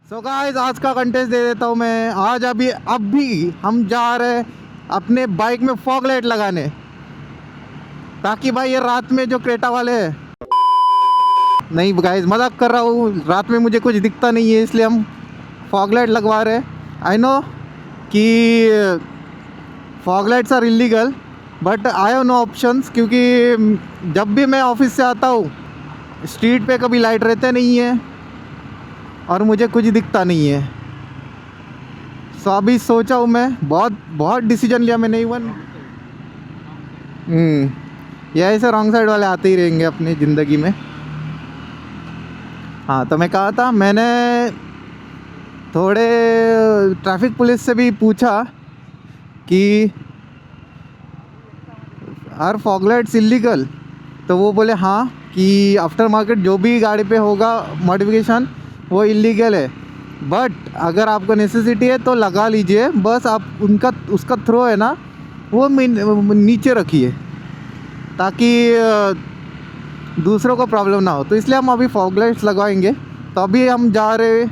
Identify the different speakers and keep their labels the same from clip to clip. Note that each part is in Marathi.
Speaker 1: सो गाइस आज का कंटेस्ट दे देता हूँ मैं। आज अभी हम जा रहे हैं अपने बाइक में फॉग लाइट लगाने, ताकि भाई ये रात में जो क्रेटा वाले हैं, नहीं गाइस मजाक कर रहा हूँ, रात में मुझे कुछ दिखता नहीं है इसलिए हम फॉग लाइट लगवा रहे हैं। आई नो कि fog lights are illegal but I have no options, क्योंकि जब भी मैं ऑफिस से आता हूँ स्ट्रीट पे कभी लाइट रहते नहीं है और मुझे कुछ दिखता नहीं है। सो अभी सोचा हूँ मैं, बहुत डिसीजन लिया मैंने। इवन ये ऐसे रॉन्ग साइड वाले आते ही रहेंगे अपनी ज़िंदगी में। हाँ तो मैं कहा था, मैंने थोड़े ट्रैफिक पुलिस से भी पूछा कि आर फॉग लाइट्स इलीगल, तो वो बोले हाँ कि आफ्टर मार्केट जो भी गाड़ी पे होगा मॉडिफिकेशन वो इलीगल है, बट अगर आपको नेसेसिटी है तो लगा लीजिए, बस आप उसका थ्रो है ना वो नीचे रखिए ताकि दूसरों को प्रॉब्लम ना हो। तो इसलिए हम अभी फॉग लाइट्स लगवाएंगे। तो अभी हम जा रहे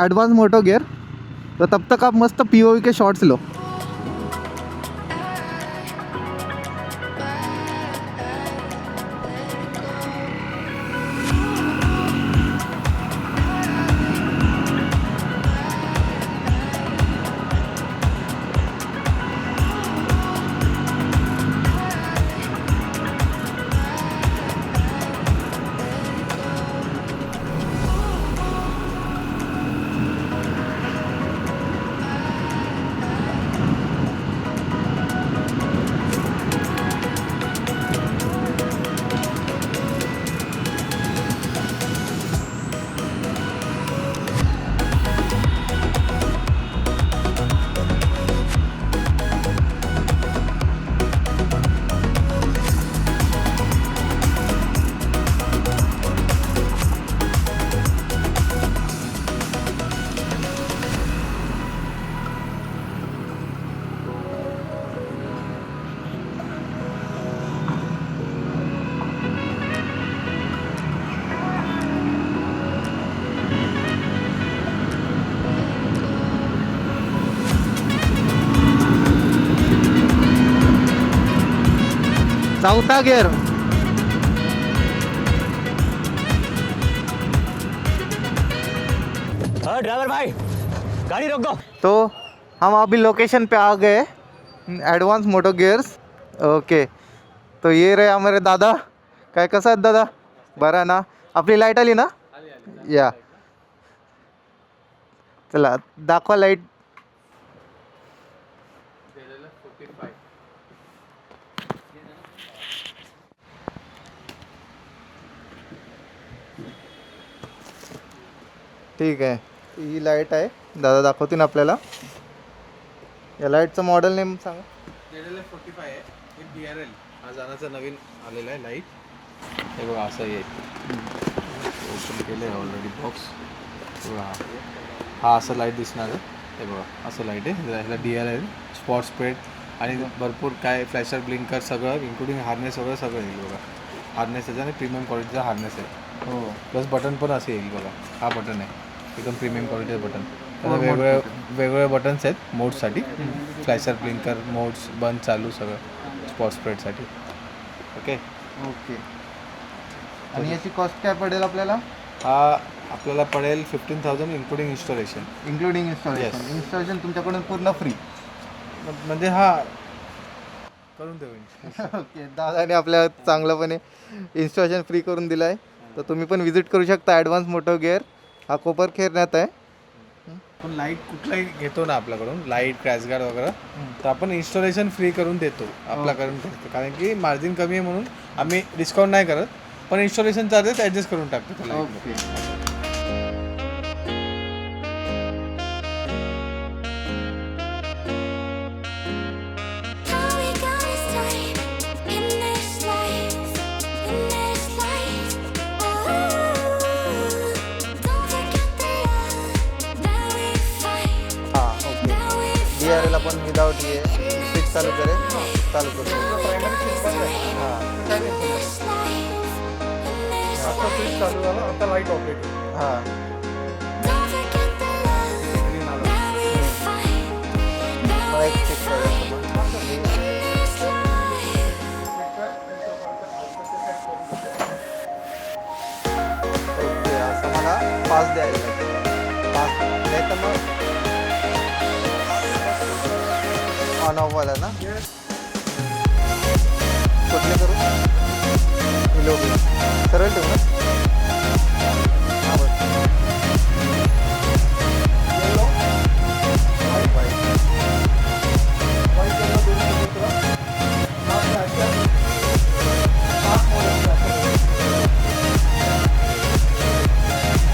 Speaker 1: एडवांस मोटो गियर, तो तब तक आप मस्त पीओवी के शॉट्स लो। चौथा गियर।
Speaker 2: ड्राइवर भाई गाड़ी रोक दो।
Speaker 1: तो हम अभी लोकेशन पे आ गए, ॲडव्हान्स मोटो गिअर्स। ओके, तो ये रे हमारे दादा। काय कसं आहेत दादा? बरं ना? आपली लाईट आली ना? या चला दाखवा लाईट। ठीक आहे, ही लाईट आहे, दादा दाखवतील आपल्याला। या लाईटचं मॉडेल नेम सांगा।
Speaker 3: ZLF45 आहे, हे BRL हा जाण्याचा नवीन आलेला आहे लाईट। हे बघा असं येईल, ओपन केलं आहे ऑलरेडी बॉक्स। बघा हा असं लाईट दिसणार आहे, हे बघा असं लाईट आहे। ह्याला DRL स्पॉट स्प्रेड आणि भरपूर काय फ्लॅशर ब्लिंकर सगळं इन्क्लुडिंग हार्नेस वगैरे सगळं येईल बघा। हार्नेस त्याचा आणि प्रीमियम क्वालिटीचा हार्नेस आहे।
Speaker 1: हो,
Speaker 3: प्लस बटन पण असं येईल बघा, हा बटन आहे एकदम प्रीमियम क्वालिटीचं बटन। त्याला वेगवेगळे बटन्स आहेत मोड्ससाठी, फ्लॅशर ब्लिंकर मोड्स बंद चालू सगळं स्पॉट स्प्रेडसाठी। Okay
Speaker 1: okay. आणि याची कॉस्ट काय पडेल आपल्याला?
Speaker 3: हा आपल्याला पडेल 15,000 including installation.
Speaker 1: Including installation?
Speaker 3: Yes.
Speaker 1: Installation तुमच्याकडून पूर्ण फ्री?
Speaker 3: म्हणजे हा करून देऊ।
Speaker 1: ओके, दादाने आपल्या चांगलंपणे इन्स्टॉलेशन फ्री करून दिलं आहे। तर तुम्ही पण विजिट करू शकता ॲडव्हान्स मोटो गिअर। हा कोपरखेरण्यात आहे।
Speaker 3: पण लाईट कुठलाही घेतो ना आपल्याकडून, लाईट क्रॅश गार्ड वगैरे, तर आपण इन्स्टॉलेशन फ्री करून देतो आपल्याकडून करतो, कारण की मार्जिन कमी आहे म्हणून आम्ही डिस्काउंट नाही करत, पण इन्स्टॉलेशन चार्जेस ॲडजस्ट करून टाकतो त्याला।
Speaker 1: ओके। DRL आपण विदाउट ये स्विच चालू करेल, चालू करू। हां
Speaker 3: आता स्विच चालू झाला, आता लाईट ऑपरेट।
Speaker 1: हां नाही तर मग ऑन ऑफ वाला ना कुठले करू लोक सरळ ठेवू ना हां बस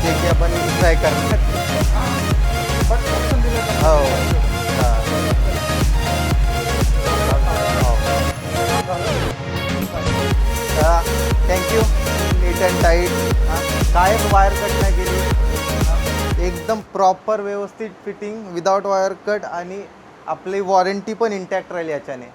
Speaker 1: जे की आपण ट्राय करणार हो थँक्यू नीट अँड टाईट काय वायर कट नाही केली एकदम प्रॉपर व्यवस्थित फिटिंग विदाउट वायर कट आणि आपली वॉरंटी पण इंटॅक्ट राहिली याच्याने